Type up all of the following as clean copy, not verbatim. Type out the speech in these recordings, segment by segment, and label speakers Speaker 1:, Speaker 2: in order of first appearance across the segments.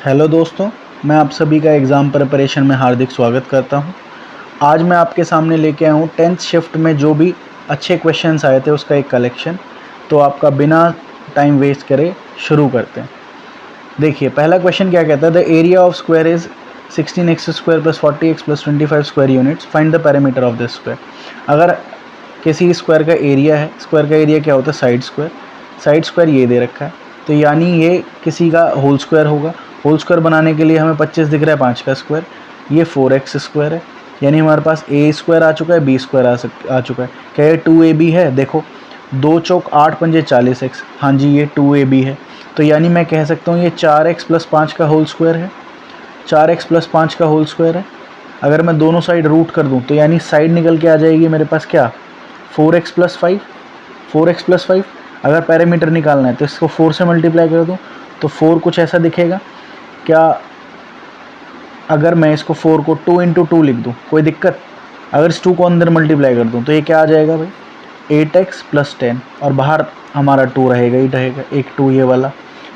Speaker 1: Hello दोस्तों, मैं आप सभी का एग्ज़ाम प्रिपरेशन में हार्दिक स्वागत करता हूं। आज मैं आपके सामने लेके आया हूं 10th शिफ्ट में जो भी अच्छे क्वेश्चंस आए थे उसका एक कलेक्शन। तो आपका बिना टाइम वेस्ट करे शुरू करते हैं। देखिए पहला क्वेश्चन क्या कहता है, the area of square is 16x square plus 40x plus 25 square units, find the parameter of this square. अगर किसी स्क्वायर का एरिया है, स्क्वायर का एरिया क्या होता है, साइड स्क्वायर। साइड स्क्वायर ये दे रखा है, तो यानी ये किसी का होल स्क्वायर होगा। होल स्क्वायर बनाने के लिए हमें 25 दिख रहा है, 5 का स्क्वायर, ये 4x स्क्वायर है। यानी हमारे पास ए स्क्वायर आ चुका है, बी स्क्वायर आ चुका है। क्या ये 2ab है? देखो 2 चौक 8 पंजे 40x, हाँ जी ये 2ab है। तो यानी मैं कह सकता हूँ ये 4x प्लस 5 का होल स्क्वायर है। 4x प्लस 5 का होल स्क्वायर है। अगर मैं दोनों साइड रूट कर दूँ तो यानी साइड निकल के आ जाएगी मेरे पास क्या, 4x प्लस 5। 4x प्लस 5 अगर पैरामीटर निकालना है तो इसको 4 से मल्टीप्लाई कर दूँ तो 4 कुछ ऐसा दिखेगा क्या। अगर मैं इसको 4 को 2 इंटू 2 लिख दूँ, कोई दिक्कत? अगर इस 2 को अंदर मल्टीप्लाई कर दूँ तो ये क्या आ जाएगा भाई, 8x प्लस 10, और बाहर हमारा 2 रहेगा ही रहेगा, एक 2 ये वाला।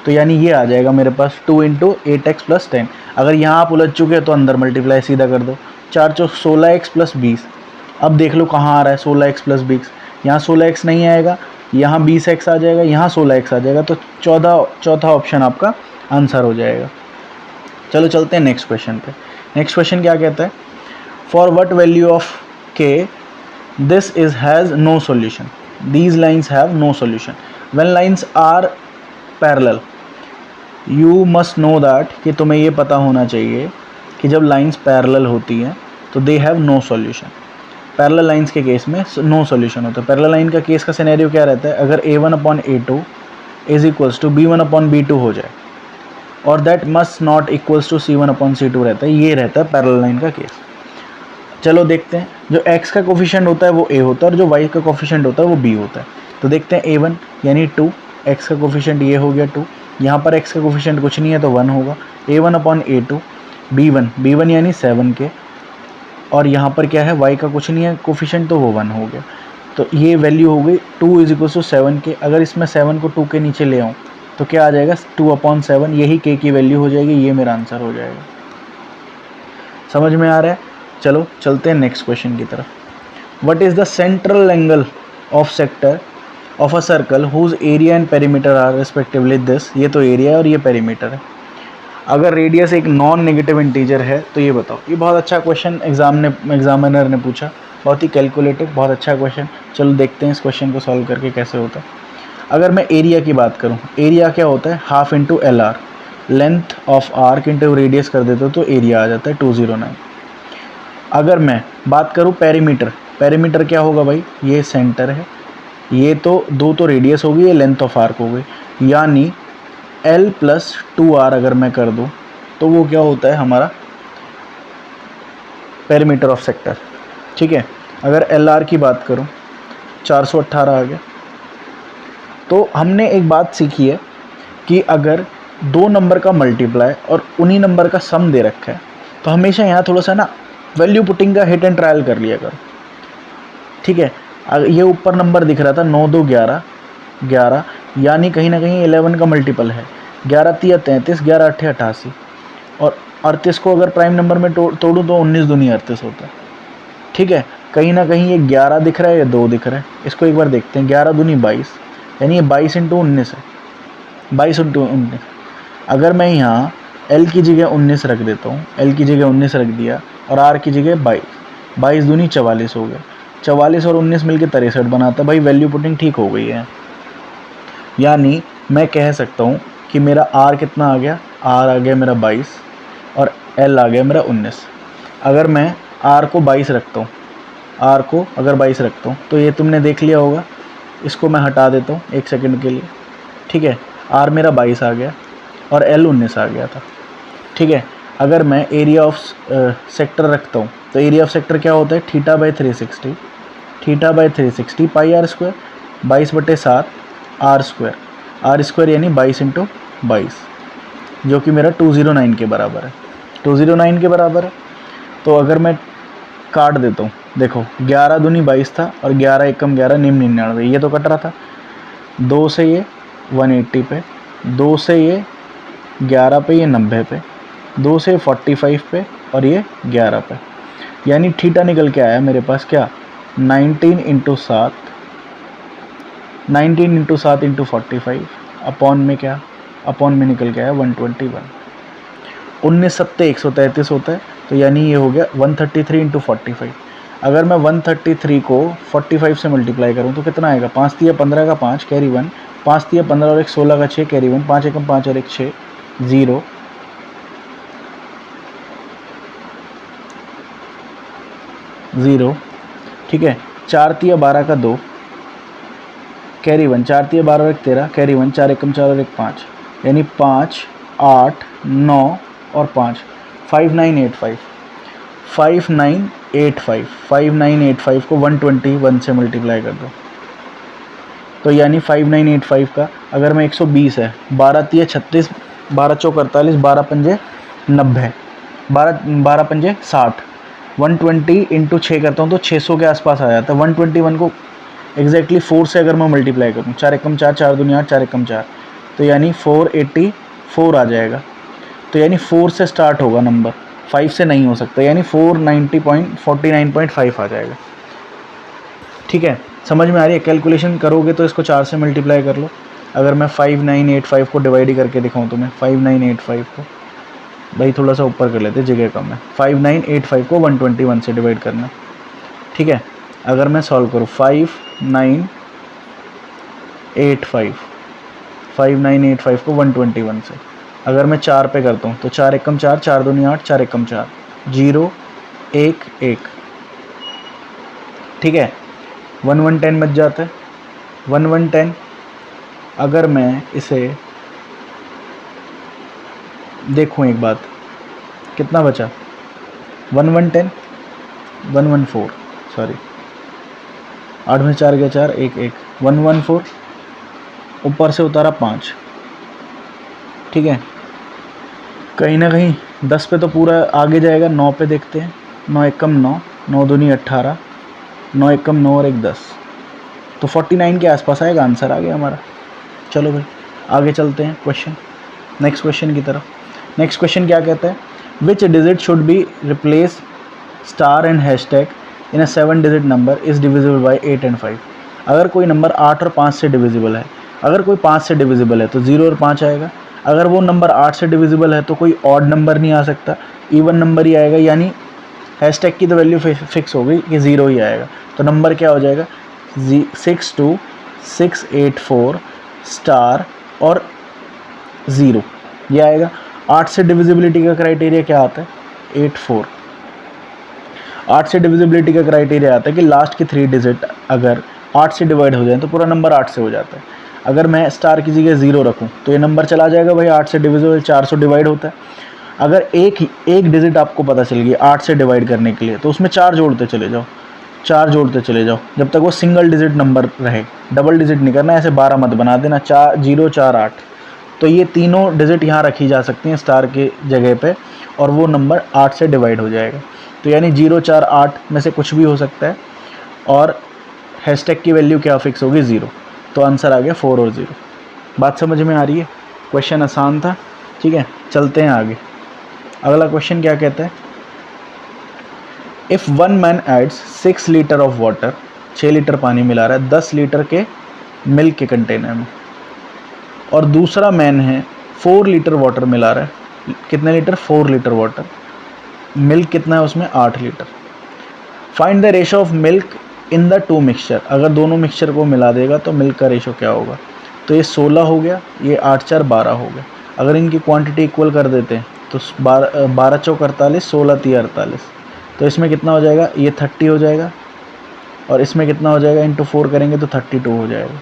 Speaker 1: तो यानी ये आ जाएगा मेरे पास 2 इंटू 8x प्लस 10। अगर यहाँ आप उलझ चुके हैं तो अंदर मल्टीप्लाई सीधा कर दो, 4 चौक 16x प्लस 20। अब देख लो कहाँ आ रहा है 16x प्लस 20, यहाँ 16x नहीं आएगा, यहाँ 20x आ जाएगा, यहाँ 16x आ जाएगा। तो चौथा ऑप्शन आपका आंसर हो जाएगा। चलो चलते हैं नेक्स्ट क्वेश्चन पे। नेक्स्ट क्वेश्चन क्या कहता है, for what value of k this is has no solution, these lines have no solution. When lines are parallel you must know that, कि तुम्हें ये पता होना चाहिए कि जब लाइन्स पैरेलल होती हैं तो they have no solution. Parallel lines के केस में नो सॉल्यूशन होता है। पैरेलल लाइन का केस का सिनेरियो क्या रहता है, अगर a1/a2 is equals to b1/b2 हो जाए और that must not equals to c1/c2 रहता है, ये रहता है पैरेलल लाइन का केस। चलो देखते हैं, जो x का कोफिशिएंट होता है वो a होता है और जो y का कोफिशिएंट होता है वो b होता है। तो देखते हैं a1 यानी 2, x का कोफिशिएंट ये हो गया 2, यहाँ पर x का कोफिशिएंट कुछ नहीं है तो 1 होगा। a1/a2 b1 यानी 7 के, और यहाँ पर क्या है y का कुछ नहीं है कोफिशिएंट तो वो 1 हो गया। तो ये वैल्यू हो गई 2 इज इक्वल टू 7 के। अगर इसमें 7 को 2 के नीचे ले आऊँ तो क्या आ जाएगा, 2/7, यही k की वैल्यू हो जाएगी, ये मेरा आंसर हो जाएगा। समझ में आ रहा है? चलो चलते हैं नेक्स्ट क्वेश्चन की तरफ। What is the central angle of sector of a circle whose area and perimeter are respectively this. ये तो एरिया है और ये पेरीमीटर है। अगर रेडियस एक नॉन नेगेटिव इंटीजर है तो ये बताओ। ये बहुत अच्छा क्वेश्चन एग्जामिनर ने पूछा, बहुत ही कैलकुलेटिव, बहुत अच्छा क्वेश्चन। चलो देखते हैं इस क्वेश्चन को सॉल्व करके कैसे होता है। अगर मैं एरिया की बात करूं, एरिया क्या होता है, half into LR, length of arc into radius कर देते हो तो एरिया आ जाता है 209। अगर मैं बात करूं पेरीमीटर, पेरीमीटर क्या होगा भाई, ये सेंटर है, ये तो 2 तो रेडियस होगी, ये लेंथ ऑफ आर्क हो गई, यानी L प्लस 2R अगर मैं कर दूं तो वो क्या होता है हमारा पेरीमीटर ऑफ सेक्टर। ठीक है, अगर LR की बात करूं 418 आ गया। तो हमने एक बात सीखी है कि अगर 2 नंबर का मल्टीप्लाई और उन्हीं नंबर का सम दे रखा है तो हमेशा यहाँ थोड़ा सा ना वैल्यू पुटिंग का हिट एंड ट्रायल कर लिया करो। ठीक है, ये ऊपर नंबर दिख रहा था 9 2 11 11, यानी कहीं ना कहीं 11 का मल्टीपल है। 11 3 33, 11 8 88, और 38 को अगर प्राइम नंबर में तोड़ूँ तो 19 दूनी 38 होता है। ठीक है, कहीं ना कहीं ये 11 दिख रहा है या 2 दिख रहा है, इसको एक बार देखते हैं। 11 दूनी 22, यानी ये 22 इंटू 19 है, 22 इंटू 19। अगर मैं यहाँ L की जगह 19 रख देता हूँ, L की जगह 19 रख दिया और R की जगह 22, 22 दूनी 44 हो गया। 44 और 19 मिलकर 63 बनाता है। भाई वैल्यू पुटिंग ठीक हो गई है, यानी मैं कह सकता हूँ कि मेरा R कितना आ गया, R आ गया मेरा 22 और L आ गया मेरा 19। अगर मैं R को 22 रखता हूँ, R को अगर 22 रखता हूँ तो ये तुमने देख लिया होगा, इसको मैं हटा देता हूँ 1 सेकंड के लिए। ठीक है, R मेरा 22 आ गया और L 19 आ गया था। ठीक है, अगर मैं एरिया ऑफ सेक्टर रखता हूँ तो एरिया ऑफ सेक्टर क्या होता है, θ/360, θ/360 पाई R square, 22/7 R square, R square यानी 22 इंटू 22, जो कि मेरा 209 के बराबर है। 209 के बराबर है। तो अगर मैं काट देता हूँ, देखो 11 दूनी 22 था और 11 एकम 11 निम्न 99, ये तो कट रहा था। 2 से ये 180 पे, 2 से ये 11 पे, ये 90 पे, 2 से 45 पे और ये 11 पे। यानी थीटा निकल के आया मेरे पास क्या, 19 इंटू 7, 19 इंटू 7 इंटू 45 अपॉन में क्या, अपॉन में निकल के आया 121। 19 सत्ते 133 होता है, तो यानी ये हो गया 133 इंटू 45। अगर मैं 133 को 45 से मल्टीप्लाई करूँ तो कितना आएगा, 5 तिया 15 का 5 कैरी 1, 5 तिया 15 और 1 16 का 6 कैरी 1, 5 एकम 5 और 1 6, 0, 0, ठीक है। 4 तिया 12 का 2 कैरी 1, 4 तिया 12 और 1 13 कैरी 1, 4 एकम 4 और 1 5, यानी 5 8 9 और 5, 5985, 5985, 5985 को 121 से मल्टीप्लाई कर दो, तो यानी 5985 का अगर मैं 120 है, 12 तिया 36, 12 चौक 48, 12 पंजे 90, 12 पंजे 60, 120 इंटू 6 करता हूँ तो 600 के आसपास आ जाता है। 121 को एग्जैक्टली 4 से अगर मैं मल्टीप्लाई करूँ, 4 एकम 4, 4 दूनी 8, 4 एकम 4, तो यानी 484 आ जाएगा। तो यानी 4 से स्टार्ट होगा नंबर, 5 से नहीं हो सकता, यानी 490.49.5 आ जाएगा। ठीक है, समझ में आ रही है। कैलकुलेशन करोगे तो इसको 4 से मल्टीप्लाई कर लो। अगर मैं 5985 को डिवाइड ही करके दिखाऊँ तो मैं 5985 को, भाई थोड़ा सा ऊपर कर लेते, जगह कम है, 5985 को 121 से डिवाइड करना। ठीक है, अगर मैं सॉल्व करूँ 5985 को 121 से, अगर मैं 4 पे करता हूँ तो 4 एकम 4, 4 दूनी 8, 4 एकम 4, 0 1 1, ठीक है। 1110 बच जाता है। 1110 अगर मैं इसे देखूँ एक बात, कितना बचा, 1110 114, सॉरी 8 में 4 गया 4, 1 1, 114, ऊपर से उतारा 5, ठीक है। कहीं ना कहीं 10 पे तो पूरा आगे जाएगा, 9 पे देखते हैं, 9 एकम 9, 9 दूनी 18, 9 एकम 9 और 1 10, तो 49 के आसपास आएगा, आंसर आ गया हमारा। चलो भाई आगे चलते हैं क्वेश्चन, नेक्स्ट क्वेश्चन की तरफ। नेक्स्ट क्वेश्चन क्या कहता है, which digit should be replace star and hashtag in a 7 digit number is divisible by 8 and 5। अगर कोई नंबर 8 और 5 से डिविजिबल है, अगर कोई 5 से डिविजिबल है तो 0 और 5 आएगा। अगर वो नंबर 8 से डिविजिबल है तो कोई ऑड नंबर नहीं आ सकता, इवन नंबर ही आएगा, यानी हैशटैग की तो वैल्यू फिक्स हो गई कि 0 ही आएगा। तो नंबर क्या हो जाएगा, 62684 स्टार और 0 ये आएगा। 8 से डिविजिबिलिटी का क्राइटेरिया क्या आता है, 84। 8 से डिविजिबिलिटी का क्राइटेरिया आता है कि लास्ट की 3 डिजिट अगर 8 से डिवाइड हो जाए तो पूरा नंबर 8 से हो जाता है। अगर मैं स्टार की जगह 0 रखूं तो ये नंबर चला जाएगा भाई, 8 से डिविजिबल 400 डिवाइड होता है। अगर एक डिजिट आपको पता चल गई 8 से डिवाइड करने के लिए, तो उसमें 4 जोड़ते चले जाओ, 4 जोड़ते चले जाओ जब तक वो सिंगल डिजिट नंबर रहे, डबल डिजिट नहीं करना, ऐसे 12 मत बना देना, 4 0 4 8। तो ये तीनों डिजिट यहाँ रखी जा सकती हैं स्टार के जगह पे, और वो नंबर 8 से डिवाइड हो जाएगा। तो यानी 0 4 8 में से कुछ भी हो सकता है, और हैशटैग की वैल्यू क्या फिक्स होगी, 0। तो आंसर आ गया 4 और 0। बात समझ में आ रही है, क्वेश्चन आसान था। ठीक है, चलते हैं आगे। अगला क्वेश्चन क्या कहता है, if one man adds 6 litre of water, 6 litre पानी मिला रहा है 10 लीटर के मिल्क के कंटेनर में, और दूसरा मैन है 4 लीटर वाटर मिला रहा है, कितने लीटर, 4 लीटर वाटर, मिल्क कितना है उसमें, 8 litre. Find the ratio of milk in the 2 mixture. अगर दोनों मिक्सचर को मिला देगा तो मिल्क का रेशो क्या होगा, तो ये 16 हो गया, ये 8 4 12 हो गया। अगर इनकी क्वांटिटी इक्वल कर देते हैं तो 12 चौक 48, 16 3 48, तो इसमें कितना हो जाएगा, ये 30 हो जाएगा, और इसमें कितना हो जाएगा, इंटू 4 करेंगे तो 32 हो जाएगा।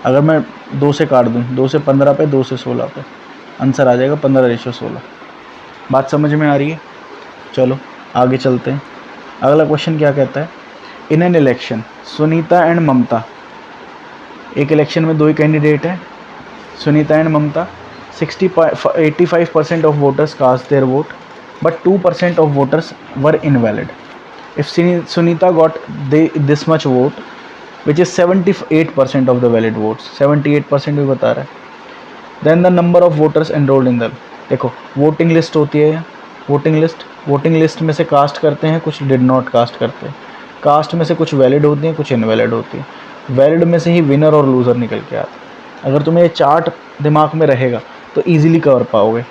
Speaker 1: अगर मैं 2 से काट दूँ, 2 से 15 पे, 2 से 16 पे, आंसर आ जाएगा 15:16। बात समझ में आ रही है। चलो आगे चलते हैं। अगला क्वेश्चन क्या कहता है, in an election Sunita and Mamta, एक इलेक्शन में 2 ही कैंडिडेट हैं, Sunita and Mamta, 85% of voters cast their vote but 2% of voters were invalid. If Sunita got this much vote which is 78% of the valid votes, 78% भी बता रहा है, then the number of voters enrolled in the, देखो voting list होती है, voting list में से cast करते हैं, कुछ डिड नॉट कास्ट करते हैं, कास्ट में से कुछ वैलिड होती हैं, कुछ इनवैलिड होती हैं, वैलिड में से ही विनर और लूज़र निकल के आते हैं। अगर तुम्हें ये चार्ट दिमाग में रहेगा तो ईजिली कवर पाओगे।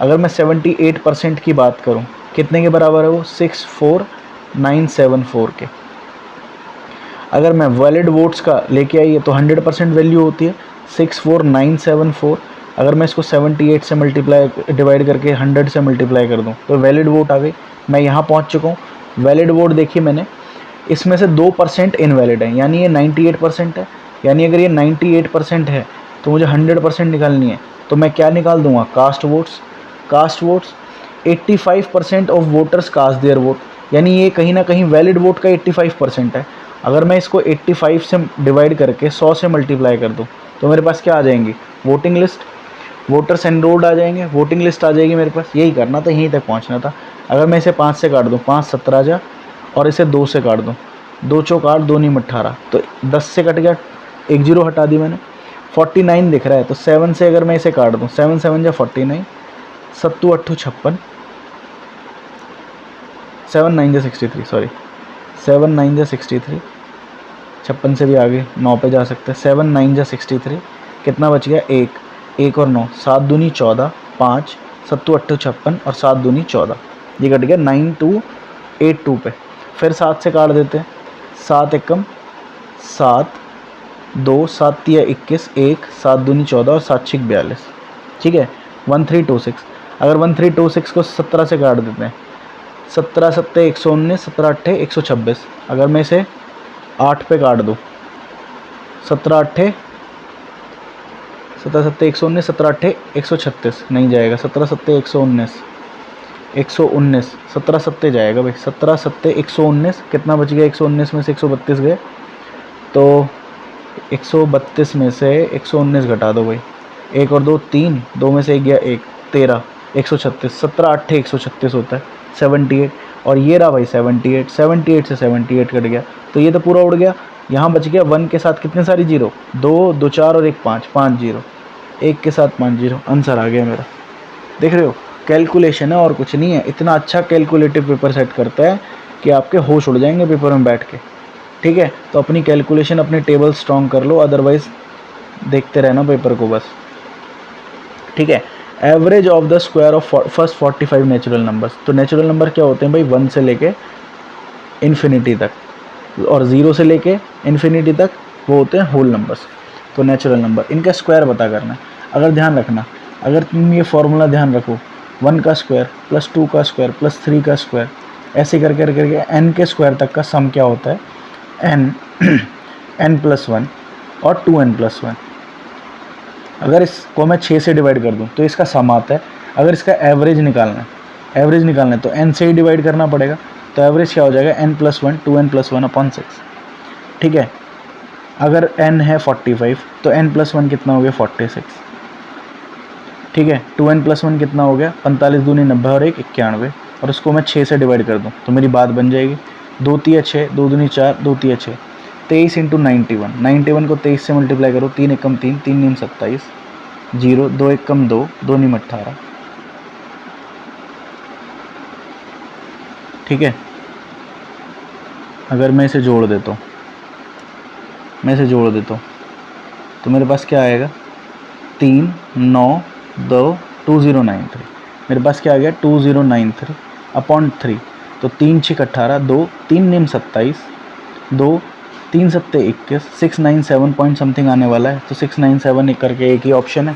Speaker 1: अगर मैं 78% की बात करूं, कितने के बराबर है वो, 64974 के। अगर मैं वैलिड वोट्स का लेके आई है तो 100% वैल्यू होती है 64974। अगर मैं इसको 78 से डिवाइड करके 100 से मल्टीप्लाई कर दूं तो वैलिड वोट आ गई। मैं यहाँ पहुँच चुका हूँ। वैलिड वोट देखिए मैंने, इसमें से 2% इनवैलिड है, यानी ये 98% है। यानी अगर ये 98% है तो मुझे 100% निकालनी है, तो मैं क्या निकाल दूंगा, cast votes. 85% of voters cast their vote, यानी ये कहीं ना कहीं वैलिड वोट का 85% है। अगर मैं इसको 85 से डिवाइड करके 100 से मल्टीप्लाई कर दूं तो मेरे पास क्या आ जाएंगी, वोटिंग लिस्ट, वोटर्स एनरोल्ड आ जाएंगे, वोटिंग लिस्ट आ जाएगी मेरे पास। यही करना था, यहीं तक पहुंचना था। अगर मैं इसे 5 से काट दूं, 5 17 जा, और इसे 2 से काट दूं, 2 चौक 8, 2 नीम 18, तो 10 से कट गया, 1 0 हटा दी मैंने, 49 दिख रहा है। तो 7 से अगर मैं इसे काट दूं, 7 7 जा 49, 7 8 56, 7 9 जा 63, सॉरी 7 9 जा 63, 56 से भी आगे 9 पे जा सकते हैं। 7 9 जा 63, कितना बच गया, 1 और 9, 7 दूनी 14, 5 7 8 56 और 7 दूनी 14, ये कट गया 9282 पे। फिर 7 से काट देते हैं, 7 एकम 7, 2 7 तिया 21, 1 7 दूनी 14 और 7 6 42, ठीक है 1326। अगर 1326 को 17 से काट देते हैं, 17 7 119, 17 8 126। अगर मैं इसे 8 पे काट दूँ, 17 8 17 7 119, 17 8 136, नहीं जाएगा, 17 7 119, 119, 17 7 जाएगा भाई, 17 7 119, कितना बच गया, 119 में से 132 गए, तो 132 में से 119 घटा दो भाई, 1 और 2 3, 2 में से 1 गया 1, 13, 136, 17 8 136 होता है 78। और ये रहा भाई 78, 78 से 78 कट गया, तो ये तो पूरा उड़ गया। यहाँ बच गया 1 के साथ कितने सारी जीरो, 2 2 4 और 1 5, 5 जीरो, 1 के साथ 5 जीरो, आंसर आ गया मेरा। देख रहे हो, कैलकुलेशन है और कुछ नहीं है। इतना अच्छा कैलकुलेटिव पेपर सेट करता है कि आपके होश उड़ जाएंगे पेपर में बैठ के, ठीक है। तो अपनी कैलकुलेशन, अपने टेबल स्ट्रॉन्ग कर लो, अदरवाइज़ देखते रहना पेपर को बस, ठीक है। Average of the square of first 45 natural numbers, तो नेचुरल नंबर क्या होते हैं भाई, 1 से लेके इन्फिनिटी तक, और 0 से लेके इन्फिनिटी तक वो होते हैं होल नंबर्स। तो नेचुरल नंबर, इनका स्क्वायर पता करना है। अगर ध्यान रखना, अगर तुम ये फॉर्मूला ध्यान रखो, 1 का स्क्वायर प्लस 2 का स्क्वायर प्लस 3 का स्क्वायर, ऐसे करके n के स्क्वायर तक का सम क्या होता है, n प्लस 1 और 2n प्लस 1। अगर इसको मैं 6 से डिवाइड कर दूं तो इसका सम आता है। अगर इसका एवरेज निकालना है तो n से ही डिवाइड करना पड़ेगा, तो एवरेज क्या हो जाएगा, n plus 1 2n plus 1 upon 6, ठीक है। अगर n है 45 तो n प्लस 1 कितना हो गया, 46, ठीक है। 2n प्लस 1 कितना हो गया, 45 दूनी 90 और 1 91, और उसको मैं 6 से डिवाइड कर दूं तो मेरी बात बन जाएगी, 2 तिया 6, 2 दूनी 4, 2 तिया 6, 23 इंटू 91, 91 को 23 से मल्टीप्लाई करो, 3 एकम 3, 3 नीम 27, 0 2 एकम 2, 2 नीम 18, ठीक है। अगर मैं इसे जोड़ देता हूँ, तो मेरे पास क्या आएगा, 3 9 2 2093, मेरे पास क्या आ गया, 2093 अपॉन 3, तो 3 6 18, 2 3 नीम 27, 2 3 7 21, 697 पॉइंट समथिंग आने वाला है। तो 697 एक करके एक ही ऑप्शन है,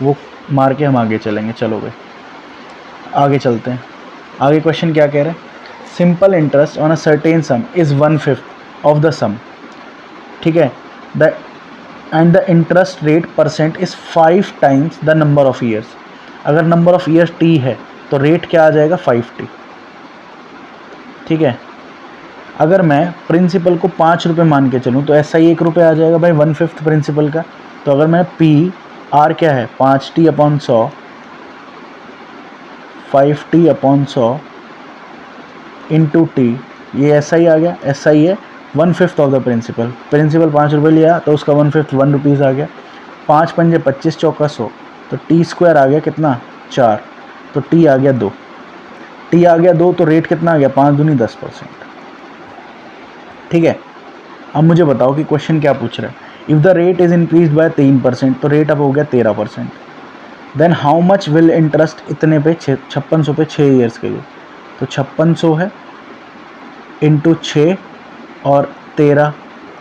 Speaker 1: वो मार के हम आगे चलेंगे। चलो भाई आगे चलते हैं। आगे क्वेश्चन क्या कह रहे हैं, simple interest on a certain sum is 1/5 of the sum, ठीक है, and the interest rate percent is 5 times the number of years. अगर नंबर ऑफ ईयर्स t है तो रेट क्या आ जाएगा, 5t, ठीक है। अगर मैं प्रिंसिपल को 5 रुपये मान के चलूँ तो ऐसा ही 1 रुपये आ जाएगा भाई, 1/5 प्रिंसिपल का। तो अगर मैं r क्या है, 5t upon 100, 5t upon 100 into T, ये ऐसा ही आ गया, SI है 1/5 ऑफ द प्रिंसिपल 5 रुपये लिया तो उसका 1/5 1 रुपीज़ आ गया। 5 पंजे 25 चौका 100, तो टी स्क्वायर आ गया कितना 4, तो टी आ गया 2, टी आ गया 2, तो रेट कितना आ गया 5 दूनी 10%। ठीक है, अब मुझे बताओ कि क्वेश्चन क्या पूछ रहा है। If the rate is increase by 3%, तो रेट अब हो गया 13%। Then how much will interest इतने पे 5600 पे 6 ईयर्स के लिए, तो 5600 है इंटू 6 और 13,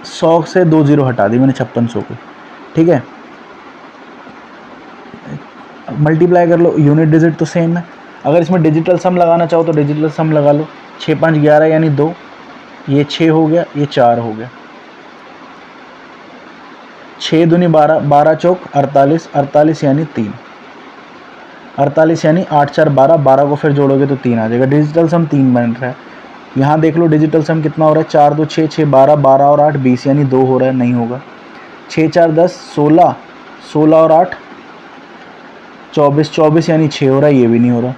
Speaker 1: 100 से 2 ज़ीरो हटा दी मैंने 5600 को। ठीक है, मल्टीप्लाई कर लो, यूनिट डिजिट तो सेम है। अगर इसमें डिजिटल सम लगाना चाहो तो डिजिटल सम लगा लो, 6 5 11 यानी 2, ये 6 हो गया, ये 4 हो गया, 6 दूनी 12, 12 चौक 48, 48 यानी 3, 48 यानी 8 4 12, 12 को फिर जोड़ोगे तो 3 आ जाएगा। डिजिटल सम 3 बन रहा है। यहाँ देख लो डिजिटल सम कितना हो रहा है, 4 2 6 6 12, 12 और 8 20 यानी 2 हो रहा है, नहीं होगा। 6 4 10 16, 16 और 8 24, 24 यानी 6 हो रहा है, ये भी नहीं हो रहा।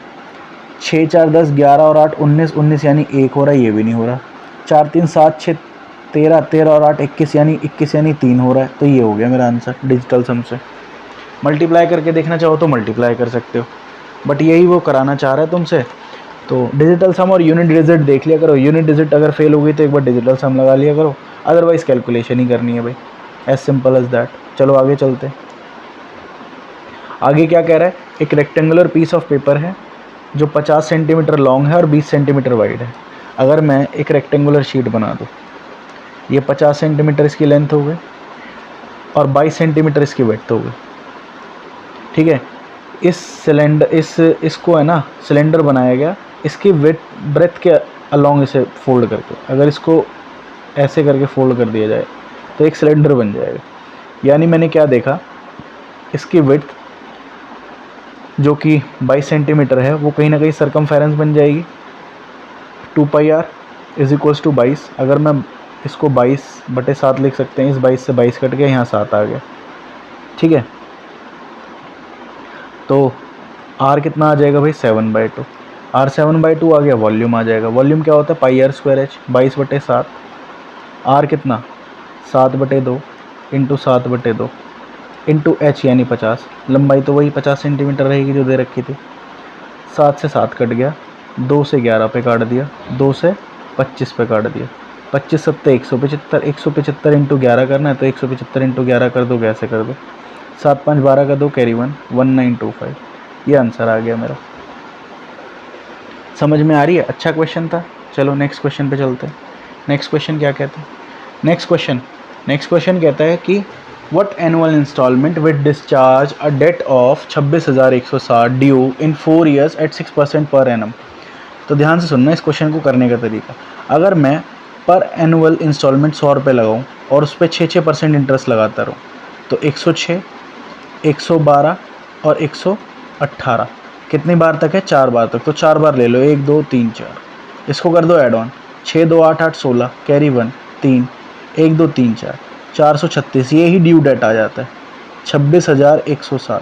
Speaker 1: 6 4 10 11 और 8 19, 19 यानी 1 हो रहा है, ये भी नहीं हो रहा। 4 3 7 6 13, 13 और 8 21 यानी 21 यानी 3 हो रहा है, तो ये हो गया मेरा आंसर डिजिटल सम से। मल्टीप्लाई करके देखना चाहो तो मल्टीप्लाई कर सकते हो, बट यही वो कराना चाह रहा है तुमसे। तो डिजिटल सम और यूनिट डिजिट देख लिया करो, यूनिट डिजिट अगर फेल हो गई तो एक बार डिजिटल सम लगा लिया करो, अदरवाइज कैलकुलेशन ही करनी है भाई, एज सिंपल एज दैट। चलो आगे चलते हैं। आगे क्या कह रहा है, एक रेक्टेंगुलर पीस ऑफ पेपर है जो 50 सेंटीमीटर लॉन्ग है और 20 सेंटीमीटर वाइड है। अगर मैं एक रेक्टेंगुलर शीट बना दूँ, ये 50 सेंटीमीटर इसकी लेंथ हो गई और 22 सेंटीमीटर इसकी विड्थ हो गई। ठीक है, इस सिलेंडर इसको है ना सिलेंडर बनाया गया, इसकी विड्थ ब्रेथ के अलोंग इसे फोल्ड करके, अगर इसको ऐसे करके फोल्ड कर दिया जाए तो एक सिलेंडर बन जाएगा। यानी मैंने क्या देखा, इसकी विड्थ जो कि 22 सेंटीमीटर है वो कहीं ना कहीं सरकमफेरेंस बन जाएगी, 2 पाई आर इज इक्वल्स टू 22। अगर मैं इसको 22/7 लिख सकते हैं, इस 22 से 22 कट गया, यहाँ 7 आ गया। ठीक है, तो R कितना आ जाएगा भाई 7/2, R 7/2 आ गया, वॉल्यूम आ जाएगा। वॉल्यूम क्या होता है पाई आर स्क्वायर एच, 22/7, R कितना 7/2 इंटू 7/2 इंटू एच यानी 50, लंबाई तो वही 50 सेंटीमीटर रहेगी जो दे रखी थी। 7 से 7 कट गया, 2 से 11 पे काट दिया, 2 से 25 पे काट दिया, 25 सत्ते 175, 175 इंटू 11 करना है तो 175 इंटू 11 कर दो, कैसे कर दो, 7 5 12 का 2 कैरी 1, 1925, ये आंसर आ गया मेरा। समझ में आ रही है? अच्छा क्वेश्चन था। चलो नेक्स्ट क्वेश्चन पे चलते हैं। नेक्स्ट क्वेश्चन क्या कहते हैं, नेक्स्ट क्वेश्चन कहता है कि what annual instalment with discharge a debt of 26,160 due in 4 years at 6% per annum. तो ध्यान से सुनना इस क्वेश्चन को करने का तरीका। अगर मैं पर एनुअल इंस्टॉलमेंट 100 रुपये लगाऊँ और उस पर 6% इंटरेस्ट लगाता रहूँ, तो 106, 112 और 118 कितनी बार तक है, 4 बार तक। तो 4 बार ले लो, 1 2 3 4, इसको कर दो ऐड ऑन, 6 2 8 8 16 कैरी 1 3, 1 2 3 4, 436, ये ही ड्यू डेट आ जाता है 26,160।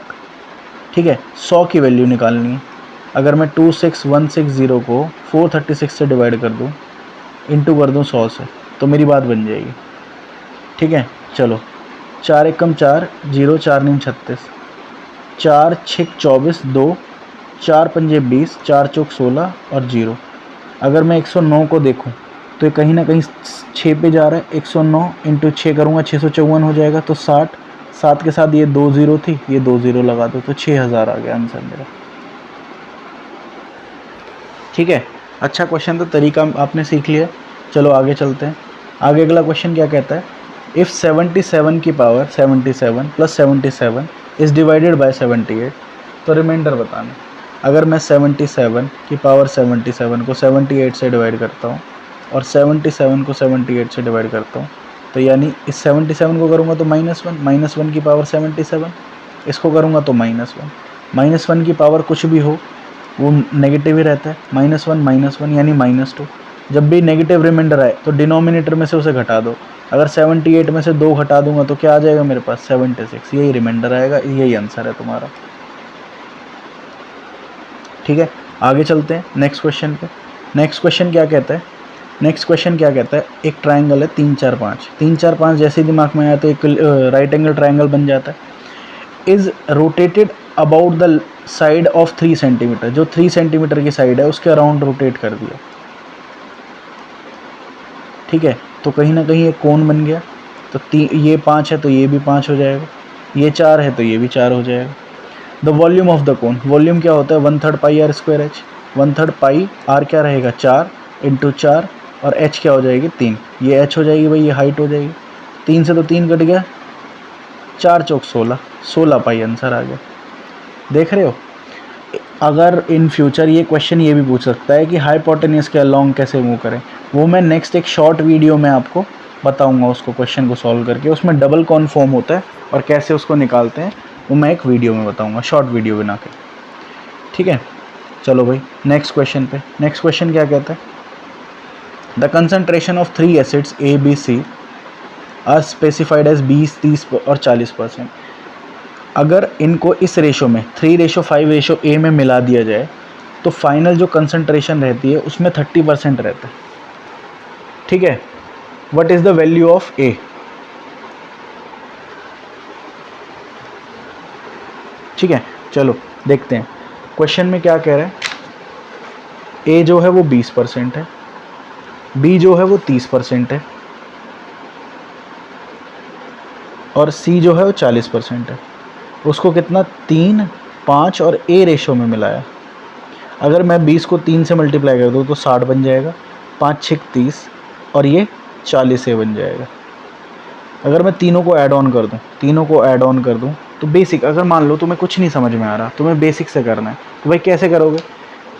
Speaker 1: ठीक है, 100 की वैल्यू निकालनी है। अगर मैं 26160 को 436 से डिवाइड कर दूँ, इंटू कर दूँ 100 से, तो मेरी बात बन जाएगी। ठीक है, चलो 4 1 4 0, 4 9 36, 4 6 24 2, 4 5 20, 4 चौक 16 और 0। अगर मैं 109 को देखूं तो ये कहीं ना कहीं 6 पे जा रहा है, 109 इंटू 6 करूँगा 654 हो जाएगा, तो 60, 7 के साथ ये 2 0 थी, ये 2 0 लगा दो, तो 6000 आ गया आंसर मेरा। ठीक है, अच्छा क्वेश्चन था, तरीका आपने सीख लिया। चलो आगे चलते हैं। आगे अगला क्वेश्चन क्या कहता है, इफ़ 77 की power 77 plus 77 is divided by 78, तो रिमाइंडर बताना। अगर मैं 77 की पावर 77 को 78 से डिवाइड करता हूँ और 77 को 78 से डिवाइड करता हूँ, तो यानी इस 77 को करूँगा तो -1 की पावर 77, इसको करूँगा तो -1 की पावर कुछ भी हो वो नेगेटिव ही रहता है, -1 यानी -2। जब भी नेगेटिव रिमाइंडर आए तो डिनोमिनेटर में से उसे घटा दो। अगर 78 में से 2 घटा दूंगा तो क्या आ जाएगा मेरे पास 76, यही रिमाइंडर आएगा, यही आंसर है तुम्हारा। ठीक है, आगे चलते हैं नेक्स्ट क्वेश्चन पे। नेक्स्ट क्वेश्चन क्या कहता है, एक ट्रायंगल है 3 4 5, 3 4 5 जैसे दिमाग में आया तो एक राइट एंगल ट्रायंगल बन जाता है। Is rotated about the side of 3 centimetre, जो 3 सेंटीमीटर की साइड है उसके अराउंड रोटेट कर दिया, ठीक है। तो कहीं ना कहीं एक कोण बन गया। तो ये 5 है तो ये भी 5 हो जाएगा, ये 4 है तो ये भी 4 हो जाएगा। The volume of the cone, volume क्या होता है 1/3 pi r square h, 1/3 pi r क्या रहेगा 4 इंटू 4 और एच क्या हो जाएगी 3, ये एच हो जाएगी भाई, ये हाइट हो जाएगी। 3 से तो 3 कट गया, 4 चौक 16, 16 पाई आंसर आ गया। देख रहे हो, अगर इन फ्यूचर ये क्वेश्चन ये भी पूछ सकता है कि हाइपोटेन्यूज के अलॉन्ग कैसे मूव करें, वो मैं नेक्स्ट एक शॉर्ट वीडियो में आपको बताऊंगा उसको, क्वेश्चन को सॉल्व करके उसमें डबल कॉन फॉर्म होता है और कैसे उसको निकालते हैं वो मैं एक वीडियो में बताऊंगा, शॉर्ट वीडियो बना के, ठीक है। चलो भाई नेक्स्ट क्वेश्चन पे। नेक्स्ट क्वेश्चन क्या कहता है, the concentration of 3 acids A B C are specified as 20, 30 और 40%। अगर इनको इस रेशो में 3:5:A में मिला दिया जाए तो फाइनल जो कंसंट्रेशन रहती है उसमें 30% रहता है, ठीक है। What is the value of a, ठीक है। चलो देखते हैं क्वेश्चन में क्या कह रहा है। ए जो है वो 20% है, बी जो है वो 30% है और सी जो है वो 40% है। उसको कितना 3, 5 और ए रेशो में मिलाया। अगर मैं 20 को 3 से मल्टीप्लाई कर दूँ तो 60 बन जाएगा, 5 6 30 और ये 40 ए बन जाएगा। अगर मैं तीनों को ऐड ऑन कर दूँ तो बेसिक, अगर मान लो तुम्हें कुछ नहीं समझ में आ रहा, तुम्हें बेसिक से करना है, तो भाई कैसे करोगे,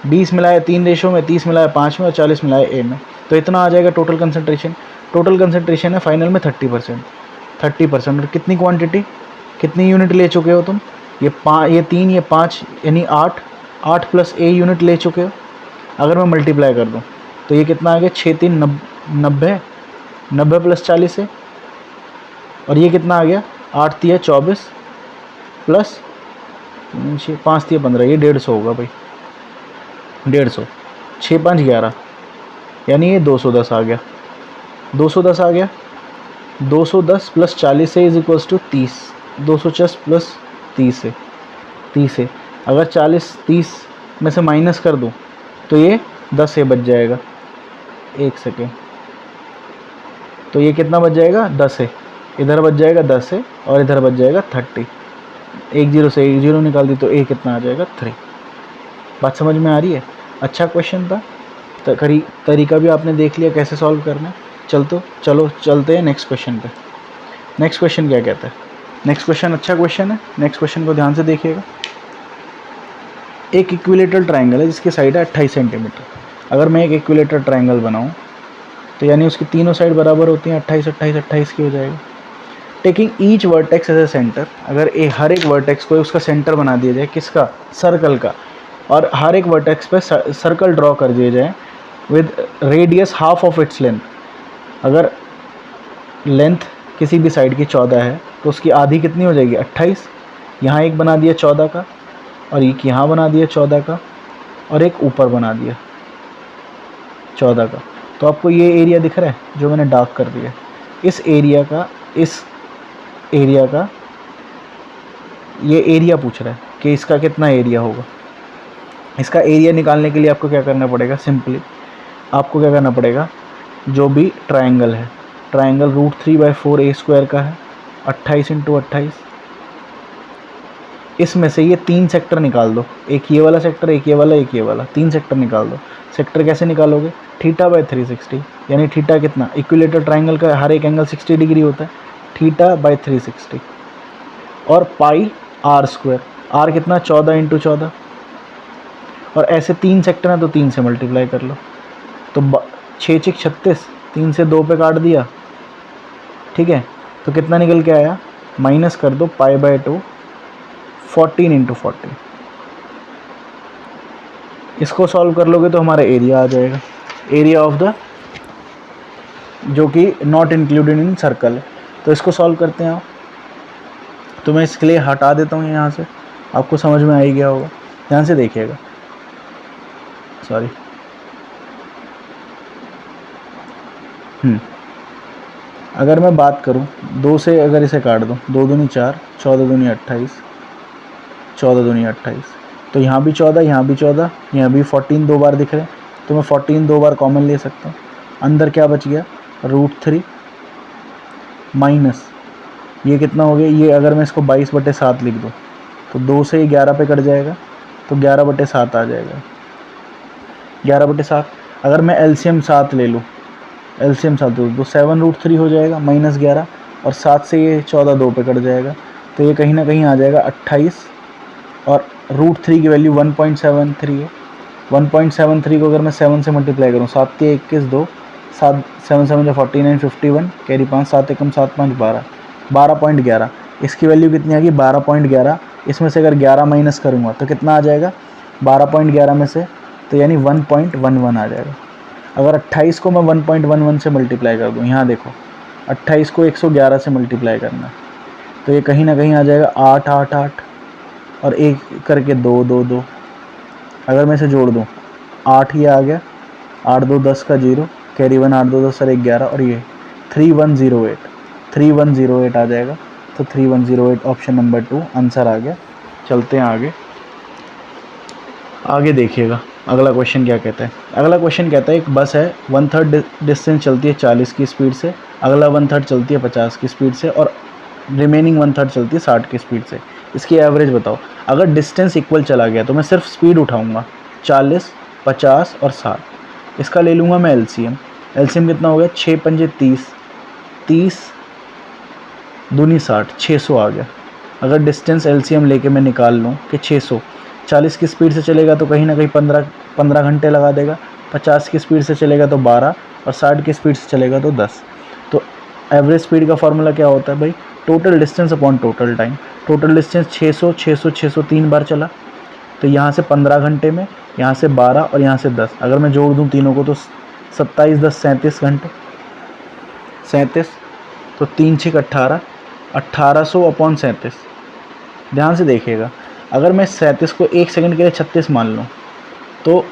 Speaker 1: 20 मिलाया 3 रेशो में, 30 मिलाया 5 में और 40 मिलाया ए में, तो इतना आ जाएगा टोटल कंसंट्रेशन। टोटल कंसंट्रेशन है फाइनल में 30%। और कितनी क्वांटिटी, कितनी यूनिट ले चुके हो तुम, ये 3 ये 5 यानी 8 प्लस ए यूनिट ले चुके हो। अगर मैं मल्टीप्लाई कर दूँ तो ये कितना आ गया 6 3 90 प्लस 40 है, और ये कितना आ गया 8 3 24 प्लस 5 3 15, ये 150 होगा भाई, 150, 6 5 11 यानी ये 210 आ गया। 210 आ गया, 210 प्लस 40 है इज इक्वल्स टू 30, 210 प्लस 30 है। अगर 40 30 में से माइनस कर दूँ तो ये 10 ए बच जाएगा। एक सेकेंड, तो ये कितना बच जाएगा 10 है, इधर बच जाएगा 10 है और इधर बच जाएगा 30। 1 0 से 1 0 निकाल दी तो ए कितना आ जाएगा 3। बात समझ में आ रही है। अच्छा क्वेश्चन था, तरीका भी आपने देख लिया कैसे सॉल्व करना है। चलो चलते हैं नेक्स्ट क्वेश्चन पे। नेक्स्ट क्वेश्चन क्या कहता है, नेक्स्ट क्वेश्चन अच्छा क्वेश्चन है, नेक्स्ट क्वेश्चन को ध्यान से देखिएगा। एक इक्विलेटरल ट्राइंगल है जिसकी साइड है 28 सेंटीमीटर। अगर मैं एक इक्विलेटरल ट्राइंगल बनाऊँ तो यानी उसकी तीनों साइड बराबर होती हैं, 28 28 28 की हो जाएगा। Taking each vertex as a centre, अगर हर एक वर्टेक्स को उसका सेंटर बना दिया जाए, किसका, सर्कल का, और हर एक वर्टेक्स पे सर्कल ड्रॉ कर दिए जाए with radius half of its length. अगर लेंथ किसी भी साइड की 14 है तो उसकी आधी कितनी हो जाएगी 28। यहाँ एक बना दिया 14 का और एक यहाँ बना दिया 14 का और एक ऊपर बना दिया 14 का। तो आपको ये एरिया दिख रहा है जो मैंने डार्क कर दिया, इस एरिया का ये एरिया पूछ रहा है कि इसका कितना एरिया होगा। इसका एरिया निकालने के लिए आपको क्या करना पड़ेगा, सिंपली आपको क्या करना पड़ेगा, जो भी ट्रायंगल है, ट्रायंगल √3/4a² का है, 28 × 28, इसमें से ये 3 सेक्टर निकाल दो, एक ये वाला सेक्टर, एक ये वाला, एक ये वाला, 3 सेक्टर निकाल दो। सेक्टर कैसे निकालोगे, θ/360, यानी थीटा कितना, इक्विलेटरल ट्रायंगल का हर एक एंगल 60 डिग्री होता है, θ/360 और πr², r कितना 14 × 14, और ऐसे 3 सेक्टर हैं तो 3 से मल्टीप्लाई कर लो, तो 6 6 36, 3 से 2 पे काट दिया, ठीक है। तो कितना निकल के आया, माइनस कर दो π/2, 14 × 40। इसको सॉल्व कर लोगे तो हमारा एरिया आ जाएगा, एरिया ऑफ द, जो कि नॉट इंक्लूडेड इन सर्कल है। तो इसको सॉल्व करते हैं आप, तो मैं इसके लिए हटा देता हूँ यहाँ से, आपको समझ में आ ही गया होगा। ध्यान से देखिएगा, सॉरी, अगर मैं बात करूं 2 से, अगर इसे काट दूं, 2 दूनी 4, 14 दूनी 28, 14 दूनी 28, तो यहाँ भी 14, यहाँ भी 14, यहाँ भी 14 दो बार दिख रहे हैं, तो मैं 14 दो बार कॉमन ले सकता हूँ। अंदर क्या बच गया, √3 माइनस ये कितना हो गया, ये अगर मैं इसको 22/7 लिख दूँ तो 2 से ये 11 पे कट जाएगा, तो 11/7 आ जाएगा। 11/7 अगर मैं एलसीएम 7 ले लूँ, एलसीएम 7 तो 7√3 हो जाएगा माइनस 11, और 7 से ये 14 2 पे कट जाएगा, तो ये कहीं ना कहीं आ जाएगा 28, और √3 की वैल्यू 1.73 है। 1.73 को अगर मैं 7 से मल्टीप्लाई करूँ, 7 के 21 2, 7 7 7 49 51, कैरी 5, 7 एकम 7 5 12, 12.11, इसकी वैल्यू कितनी आ गई 12.11। इसमें से अगर 11 माइनस करूँगा तो कितना आ जाएगा 12.11 में से, तो यानी 1.11 आ जाएगा। अगर 28 को मैं 1.11 से मल्टीप्लाई कर दूँ, यहाँ देखो 28 को 111 से मल्टीप्लाई करना, तो ये कहीं ना कहीं आ जाएगा 8 8 8, और एक करके 2 2 2। अगर मैं इसे जोड़ दूँ 8 ये आ गया, 8 2 10 का 0, कैरी 1 8 2 10 और 1 11, और ये 3108 आ जाएगा। तो 3108 ऑप्शन नंबर 2 आंसर आ गया। चलते हैं आगे। आगे देखिएगा अगला क्वेश्चन क्या कहता है। अगला क्वेश्चन कहता है एक बस है 1/3 डिस्टेंस चलती है 40 की स्पीड से, अगला 1/3 चलती है 50 की स्पीड से, और रिमेनिंग 1/3 चलती है 60 की स्पीड से। इसकी एवरेज बताओ। अगर डिस्टेंस इक्वल चला गया तो मैं सिर्फ स्पीड उठाऊंगा, 40 50 और 60। इसका ले लूँगा मैं एलसीएम। एलसीएम कितना हो गया, 6 पंजे 30, 30 दूनी 60, 600 आ गया। अगर डिस्टेंस एलसीएम लेके मैं निकाल लूँ कि 600, 40 की स्पीड से चलेगा तो कहीं ना कहीं 15 घंटे लगा देगा, 50 की स्पीड से चलेगा तो 12, और 60 की स्पीड से चलेगा तो 10। तो एवरेज स्पीड का फॉर्मूला क्या होता है भाई, total distance upon total time. Total distance 600 600 600 3 बार चला, तो यहाँ से 15 घंटे में, यहाँ से 12 और यहाँ से 10, अगर मैं जोड़ दूँ तीनों को तो 27 10 37 घंटे, 37, तो 3 6 18, 1800 अपॉन 37। ध्यान से देखिएगा, अगर मैं 37 को 1 सेकंड के लिए 36 मान लूँ तो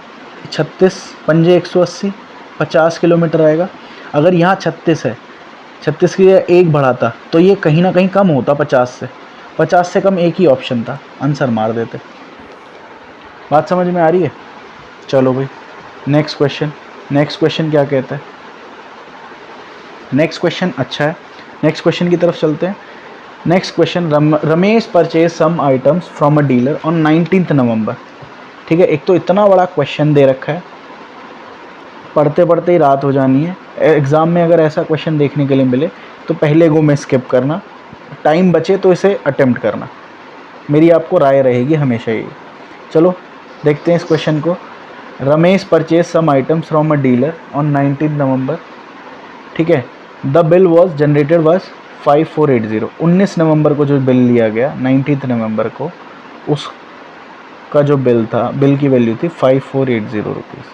Speaker 1: 36 पंजे 180, 50 किलोमीटर आएगा। अगर यहाँ 36 है, 36 की जगह 1 बढ़ाता तो ये कहीं ना कहीं कम होता 50 से कम एक ही ऑप्शन था, आंसर मार देते। बात समझ में आ रही है। चलो भाई नेक्स्ट क्वेश्चन क्या कहता है। नेक्स्ट क्वेश्चन अच्छा है, नेक्स्ट क्वेश्चन की तरफ चलते हैं। Next question, Ramesh purchase some items from a dealer on 19 November. ठीक है, एक तो इतना बड़ा क्वेश्चन दे रखा है, पढ़ते पढ़ते ही रात हो जानी है। एग्ज़ाम में अगर ऐसा क्वेश्चन देखने के लिए मिले तो पहले गो में स्किप करना, टाइम बचे तो इसे अटेम्प्ट करना, मेरी आपको राय रहेगी हमेशा ही। चलो देखते हैं इस क्वेश्चन को। Ramesh purchase some items from a dealer on 19 November. ठीक है, the bill was generated was 5480। 19 नवंबर को जो बिल लिया गया 19 नवंबर को, उसका जो बिल था, बिल की वैल्यू थी 5480 rupees,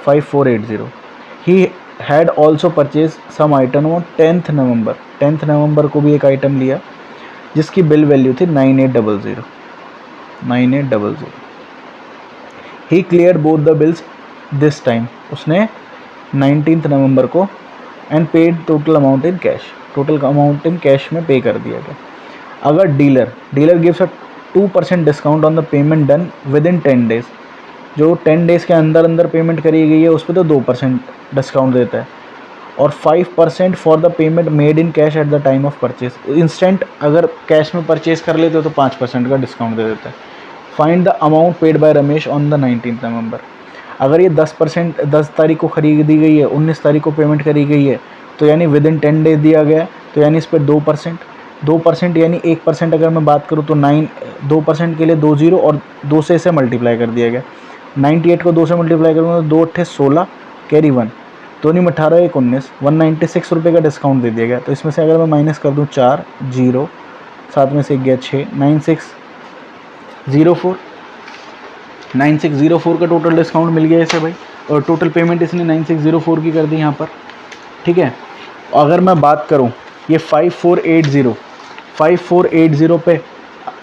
Speaker 1: 5480। He had also purchase some item on 10th November. 10th नवंबर को भी एक आइटम लिया जिसकी बिल वैल्यू थी 9800। He clear both the bills this time. उसने 19th नवंबर को and paid total amount in cash, total amount in cash में पे कर दिया गया। अगर dealer gives a 2% discount on the payment done with in 10 days, जो 10 डेज़ के अंदर पेमेंट करी गई है उस पर तो 2% डिस्काउंट देता है, और 5% for the payment made in cash at the time of purchase. Instant अगर कैश में परचेज कर लेते हो तो 5% का डिस्काउंट दे देता है। Find the amount paid by Ramesh on the 19th नवंबर। अगर ये 10 तारीख को खरीदी गई है, 19 तारीख को पेमेंट करी गई है, तो यानी विद इन 10 डेज दिया गया है, तो यानी इस पर 2% यानी 1% अगर मैं बात करूँ तो 2% के लिए 2 0 और 2 से इसे मल्टीप्लाई कर दिया गया। 98 को 2 से मल्टीप्लाई करूँगा तो 2 8 16, कैरी 1, 2 नहीं 18 1 19, 196 रुपये का डिस्काउंट दे दिया गया। तो इसमें से अगर मैं माइनस कर दूँ 4 0, साथ में से एक गया 6, 9604 का टोटल डिस्काउंट मिल गया इसे भाई, और टोटल पेमेंट इसने 9604 की कर दी यहाँ पर। ठीक है, अगर मैं बात करूँ ये 5480 पे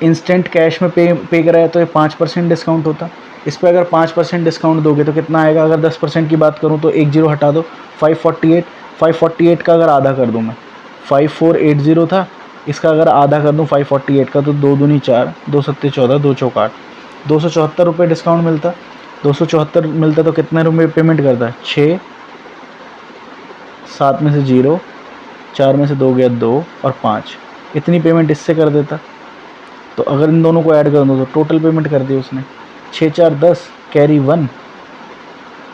Speaker 1: इंस्टेंट कैश में पे कराया तो ये 5% डिस्काउंट होता। इस पर अगर 5% डिस्काउंट दोगे तो कितना आएगा, अगर 10% की बात करूँ तो 1 0 हटा दो, 548 का अगर आधा कर दूँ मैं, 5480 था इसका अगर आधा कर दूँ 548 का तो 2 दूनी 4, 2 सत्ते 14, 2 चौक 8, 274 रुपये डिस्काउंट मिलता। 274 मिलता तो कितने रुपये पेमेंट करता है? 6, 7 में से 0, 4 में से 2 गया 2 और 5, इतनी पेमेंट इससे कर देता। तो अगर इन दोनों को ऐड कर दो तो टोटल पेमेंट कर दी उसने। 6 4 10 कैरी 1,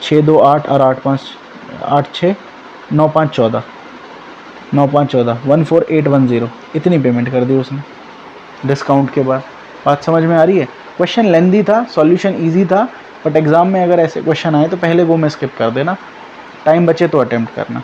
Speaker 1: 6 2 8 और 8 5 8 6 9 5 14, 9 5 14, 14810, इतनी पेमेंट कर दी उसने डिस्काउंट के बाद। बात समझ में आ रही है? क्वेश्चन लेंदी था, सॉल्यूशन इजी था, बट एग्ज़ाम में अगर ऐसे क्वेश्चन आए तो पहले वो में स्किप कर देना, टाइम बचे तो अटेम्प्ट करना।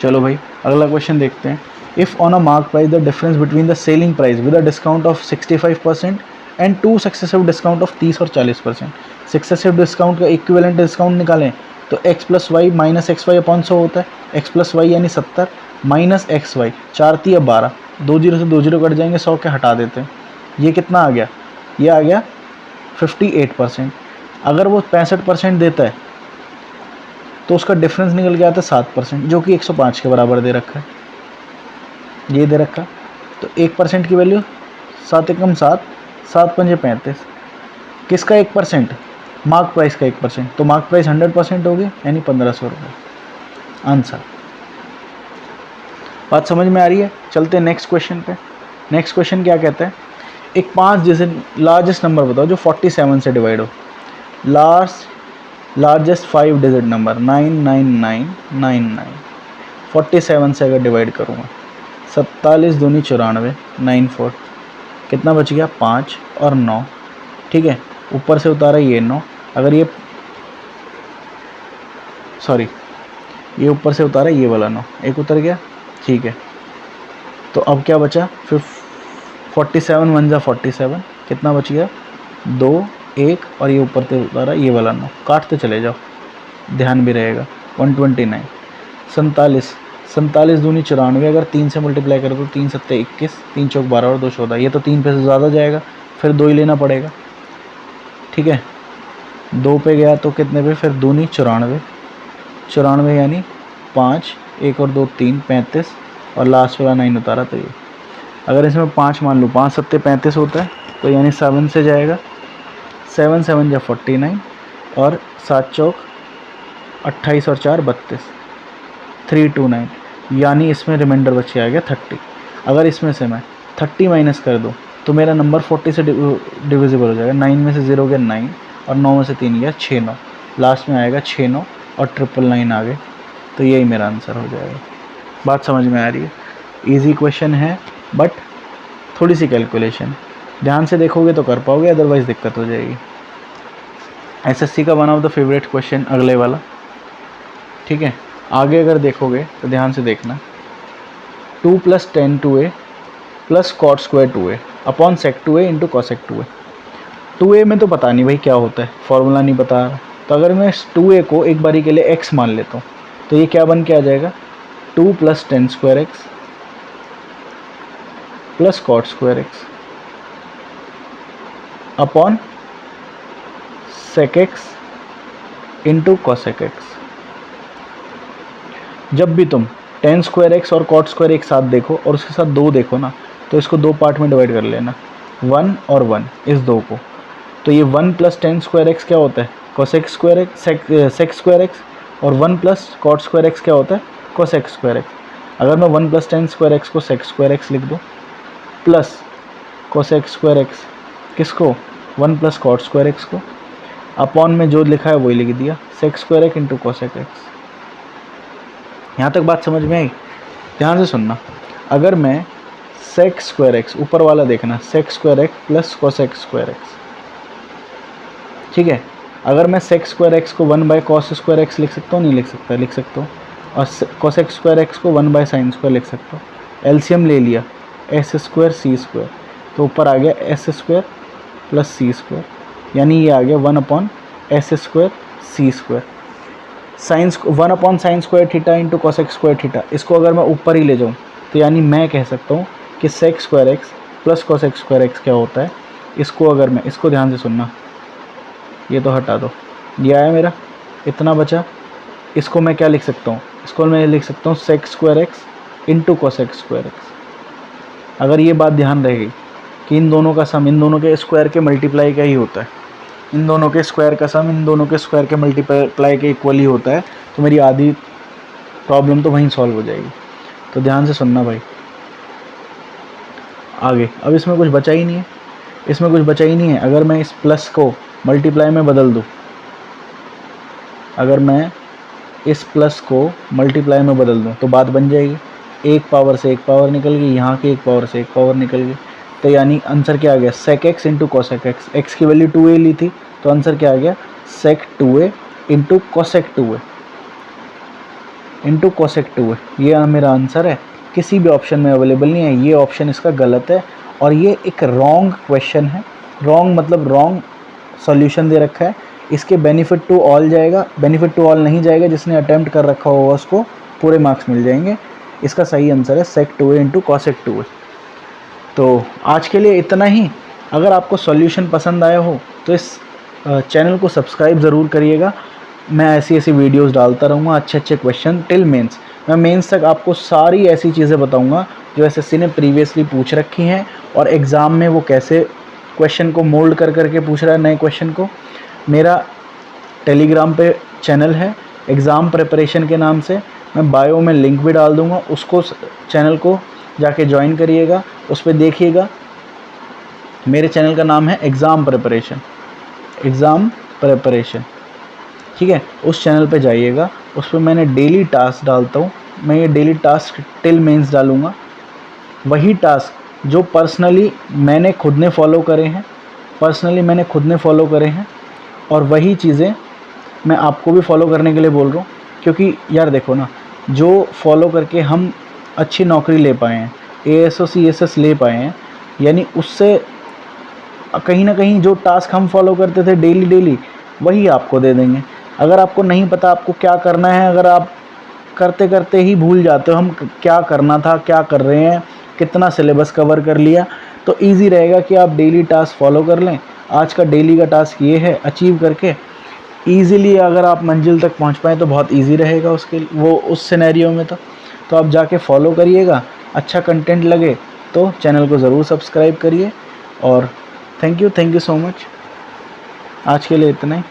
Speaker 1: चलो भाई अगला क्वेश्चन देखते हैं। If on a mark price the difference between the selling price with a discount of 65% and 2 successive discount of 30 और 40%। सक्सेसिव डिस्काउंट का इक्विवेलेंट डिस्काउंट निकालें तो x plus y minus x y upon 100 होता है। x plus Y यानी 70 minus x Y, 4 3 12, 2 zero से 2 zero cut जाएंगे, 100 के हटा देते हैं। ये कितना आ गया? ये आ गया 58%। अगर वो 65% देता है तो उसका डिफरेंस निकल के आता है 7%, जो कि 105 के बराबर दे रखा है। ये दे रखा, तो 1% की वैल्यू 7 एकम 7, 7 पंजे 35। किसका 1%? मार्क प्राइस का 1%, तो मार्क प्राइस 100% होगी, यानी 1500 रुपये आंसर। बात समझ में आ रही है? चलते हैं नेक्स्ट क्वेश्चन पे। नेक्स्ट क्वेश्चन क्या कहता है? एक 5 जैसे लार्जेस्ट नंबर बताओ जो 47 से डिवाइड हो। लार्जेस्ट 5 डिजिट नंबर 99999, 47 से अगर डिवाइड करूँगा, 47 दूनी 94, 94, कितना बच गया? 5 और 9, ठीक है। ऊपर से उतारा ये 9, अगर ये सॉरी ये ऊपर से उतारा ये वाला 9, एक उतर गया, ठीक है। तो अब क्या बचा? फिर 47 1 जा 47, कितना बच गया? 2 1 और ये ऊपर से उतारा ये वाला 9, काटते चले जाओ, ध्यान भी रहेगा। 129, 47 दूनी 94, अगर 3 से मल्टीप्लाई करो तो 3 सत्ते 21, 3 चौक 12 और 2 14, ये तो 3 पे से ज़्यादा जाएगा, फिर 2 ही लेना पड़ेगा, ठीक है। 2 पे गया तो कितने पे? फिर दूनी 94, 94 यानी 5, 1 और 2 3, 35 और लास्ट वाला 9 उतारा, तो ये अगर इसमें 5 मान लूँ, 5 सत्ते 35 होता है, तो यानी 7 से जाएगा, 7 7 जा 49 और 7 चौक 28 और 4 32, 329, यानी इसमें रिमाइंडर बच के आ गया 30। अगर इसमें से मैं 30 माइनस कर दूँ तो मेरा नंबर 40 से डिविजिबल हो जाएगा। 9 में से 0 गया 9 और 9 में से 3 गया 6 9, लास्ट में आएगा 6 9 और 999 आ गए, तो यही मेरा आंसर हो जाएगा। बात समझ में आ रही है? इजी क्वेश्चन है, बट थोड़ी सी कैलकुलेशन ध्यान से देखोगे तो कर पाओगे, अदरवाइज़ दिक्कत हो जाएगी। एसएससी का one of the favourite question अगले वाला, ठीक है। आगे अगर देखोगे तो ध्यान से देखना। 2 + tan 2a + cot square 2a upon sec 2a into cosec 2a। 2a में तो पता नहीं भाई क्या होता है, फॉर्मूला नहीं पता, तो अगर मैं 2a को एक बारी के लिए x मान लेता हूँ तो ये क्या बन के आ जाएगा? 2 + tan square x + cot square x upon sec x into cosec x। जब भी तुम tan स्क्वायर x और cot स्क्वायर एक साथ देखो और उसके साथ 2 देखो ना, तो इसको 2 पार्ट में डिवाइड कर लेना, 1 और 1, इस 2 को। तो ये 1 + tan स्क्वायर x क्या होता है? cosec square x, sec square x, और 1 + cot स्क्वायर x क्या होता है? cosec square x। अगर मैं 1 + tan स्क्वायर x को sec स्क्वायर x लिख दूँ प्लस cosec स्क्वायर x किसको? 1 + cot स्क्वायर x को, अपॉन में जो लिखा है वही लिख दिया, sec square x into cosec x। यहाँ तक बात समझ में आई? ध्यान से सुनना। अगर मैं sec स्क्वायर x, ऊपर वाला देखना, sec square x plus cosec square x, ठीक है। अगर मैं sec स्क्वायर x को 1/cos स्क्वायर x लिख सकता हूँ? नहीं लिख सकता, लिख सकता हूँ। और cosec स्क्वायर x को 1/sin स्क्वायर लिख सकता हूँ। एलसीएम ले लिया, s स्क्वायर c स्क्वायर, तो ऊपर आ गया s square plus c square, यानी ये आ गया 1/s स्क्वायर c स्क्वायर। Sine 1/sin square theta into cosec square theta, इसको अगर मैं ऊपर ही ले जाऊँ तो यानी मैं कह सकता हूँ कि sec square x plus cosec square x क्या होता है। इसको अगर मैं, इसको ध्यान से सुनना, ये तो हटा दो, ये आया मेरा, इतना बचा। इसको मैं क्या लिख सकता हूँ? इसको मैं लिख सकता हूँ sec square x into cosec square x. अगर ये बात ध्यान रहेगी कि इन दोनों का सम इन दोनों के स्क्वायर के मल्टीप्लाई का ही होता है, इन दोनों के स्क्वायर का सम इन दोनों के स्क्वायर के मल्टीप्लाई के इक्वल ही होता है, तो मेरी आधी प्रॉब्लम तो वहीं सॉल्व हो जाएगी। तो ध्यान से सुनना भाई। आगे अब इसमें कुछ बचा ही नहीं है, इसमें कुछ बचा ही नहीं है। अगर मैं इस प्लस को मल्टीप्लाई में बदल दूँ, अगर मैं इस प्लस को मल्टीप्लाई में बदल दूँ तो बात बन जाएगी। एक पावर से एक पावर निकल गई, यहाँ की एक पावर से एक पावर निकल गई, तो यानी आंसर क्या आ गया, sec x into cosec x. X की वैल्यू 2a ली थी, तो आंसर क्या आ गया, sec 2a into cosec 2a into cosec 2a। ये मेरा आंसर है, किसी भी ऑप्शन में अवेलेबल नहीं है, ये ऑप्शन इसका गलत है और ये एक रॉन्ग क्वेश्चन है। रॉन्ग मतलब रॉन्ग सॉल्यूशन दे रखा है, इसके बेनिफिट टू ऑल जाएगा, बेनिफिट टू ऑल नहीं जाएगा, जिसने अटेम्प्ट कर रखा होगा उसको पूरे मार्क्स मिल जाएंगे। इसका सही आंसर है सेक 2a इंटू कोसेक 2a। तो आज के लिए इतना ही। अगर आपको सॉल्यूशन पसंद आया हो तो इस चैनल को सब्सक्राइब ज़रूर करिएगा। मैं ऐसी ऐसी वीडियोस डालता रहूँगा, अच्छे अच्छे क्वेश्चन टिल मेंस। मैं मेंस तक आपको सारी ऐसी चीज़ें बताऊँगा जो एसएससी ने प्रीवियसली पूछ रखी हैं और एग्ज़ाम में वो कैसे क्वेश्चन को मोल्ड कर करके पूछ रहा है नए क्वेश्चन को। मेरा टेलीग्राम पे चैनल है एग्ज़ाम प्रिपरेशन के नाम से, मैं बायो में लिंक भी डाल दूँगा, उसको चैनल को जाके ज्वाइन करिएगा, उस पर देखिएगा। मेरे चैनल का नाम है एग्ज़ाम प्रिपरेशन, ठीक है। उस चैनल पे जाइएगा, उस पर मैंने डेली टास्क डालता हूँ। मैं ये डेली टास्क टिल मेंस डालूँगा, वही टास्क जो पर्सनली मैंने खुद ने फॉलो करे हैं, और वही चीज़ें मैं आपको भी फॉलो करने के लिए बोल रहा हूँ। क्योंकि यार देखो ना, जो फॉलो करके हम अच्छी नौकरी ले पाए हैं, ASO CSS ले पाए हैं, यानी उससे कहीं ना कहीं जो टास्क हम फॉलो करते थे डेली वही आपको दे देंगे। अगर आपको नहीं पता आपको क्या करना है, अगर आप करते करते ही भूल जाते हो हम क्या करना था, क्या कर रहे हैं, कितना सिलेबस कवर कर लिया, तो इजी रहेगा कि आप डेली टास्क फॉलो कर लें। आज का डेली का टास्क ये है, अचीव करके ईज़िली अगर आप मंजिल तक पहुंच पाएँ तो बहुत इजी रहेगा उसके वो उस सिनेरियो में। तो आप जाके फॉलो करिएगा। अच्छा कंटेंट लगे तो चैनल को ज़रूर सब्सक्राइब करिए। और थैंक यू सो मच। आज के लिए इतना ही।